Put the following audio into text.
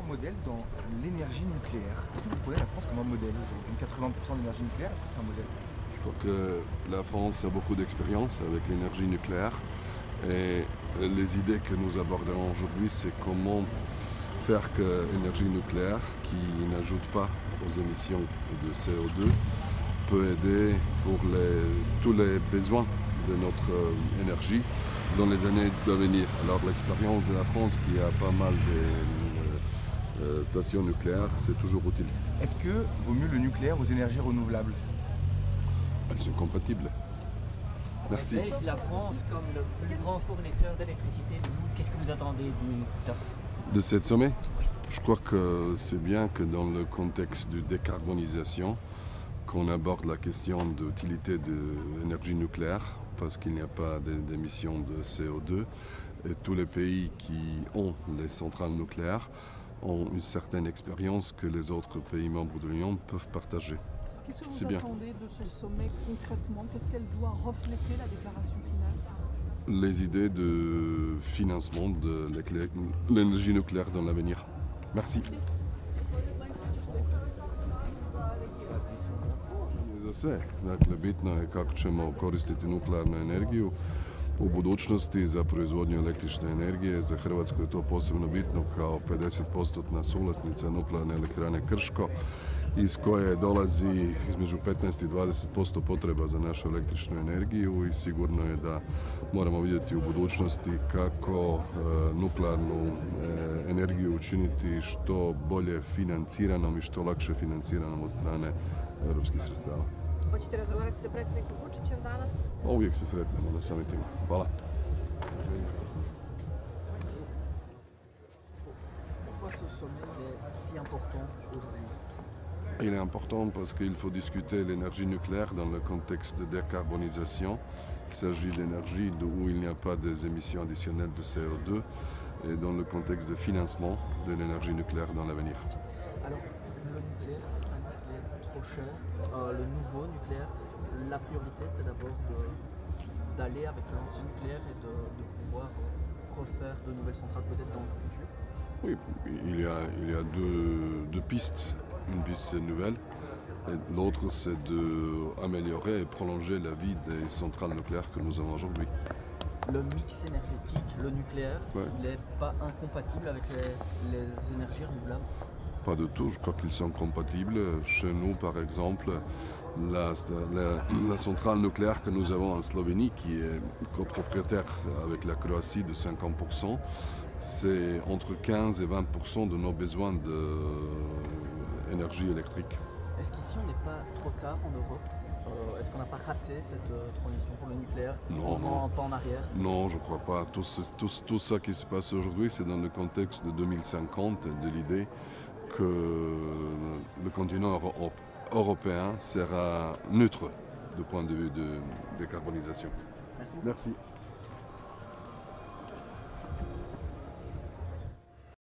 meilleur modèle dans l'énergie nucléaire? Est-ce que vous prenez la France comme un modèle aujourd'hui? 80% d'énergie nucléaire, est-ce que c'est un modèle? Je crois que la France a beaucoup d'expérience avec l'énergie nucléaire et les idées que nous abordons aujourd'hui, c'est comment faire que l'énergie nucléaire, qui n'ajoute pas aux émissions de CO2, peut aider pour tous les besoins de notre énergie dans les années à venir. Alors l'expérience de la France, qui a pas mal de stations nucléaires, c'est toujours utile. Est-ce que vaut mieux le nucléaire aux énergies renouvelables? Elles sont compatibles. Merci. La Belgique, la France, comme le plus grand fournisseur d'électricité du monde, qu'est-ce que vous attendez du top? De cette sommet, je crois que c'est bien que dans le contexte de décarbonisation, qu'on aborde la question de l'utilité de l'énergie nucléaire, parce qu'il n'y a pas d'émissions de CO2, et tous les pays qui ont des centrales nucléaires ont une certaine expérience que les autres pays membres de l'Union peuvent partager. Qu'est-ce que C'est vous bien. attendez de ce sommet concrètement? Qu'est-ce qu'elle doit refléter, la déclaration finale? Les idées de financement de l'énergie nucléaire dans l'avenir. Merci. Za sve. Dakle, bitno je kako ćemo koristiti nuklearnu energiju u budućnosti za proizvodnju električne energije. Za Hrvatsku je to posebno bitno kao 50% suvlasnica nuklearne elektrane Krško, iz koje dolazi između 15 i 20% potreba za našu električnu energiju i sigurno je da moramo vidjeti u budućnosti kako nuklearnu energiju učiniti što bolje financiranom i što lakše financiranom od strane europskih sredstava. Hoćete razgovarati sa predsjednikom Vučićem danas? Uvijek se sretnemo na summitima. Hvala. Pourquoi ce sommet est si important aujourd'hui? Il est important parce qu'il faut discuter l'énergie nucléaire dans le contexte de décarbonisation. Il s'agit d'énergie où il n'y a pas des émissions additionnelles de CO2 et dans le contexte de financement de l'énergie nucléaire dans l'avenir. Alors, le nucléaire, certains disent qu'il est trop cher. Le nouveau nucléaire, la priorité, c'est d'abord d'aller avec l'ancien nucléaire et de pouvoir refaire de nouvelles centrales peut-être dans le futur. Oui, il y a deux pistes. Une piste c'est nouvelle et l'autre c'est d'améliorer et prolonger la vie des centrales nucléaires que nous avons aujourd'hui. Le mix énergétique, le nucléaire, Ouais. il n'est pas incompatible avec les énergies renouvelables? Pas du tout, je crois qu'ils sont compatibles. Chez nous, par exemple, la centrale nucléaire que nous avons en Slovénie, qui est copropriétaire avec la Croatie de 50%, c'est entre 15 et 20% de nos besoins d'énergie électrique. Est-ce qu'ici on n'est pas trop tard en Europe? Est-ce qu'on n'a pas raté cette transition pour le nucléaire? Non, On non. va pas en arrière? Non, je ne crois pas. Tout ça qui se passe aujourd'hui, c'est dans le contexte de 2050 et de l'idée que le continent européen sera neutre du point de vue de décarbonisation. Merci beaucoup. Merci.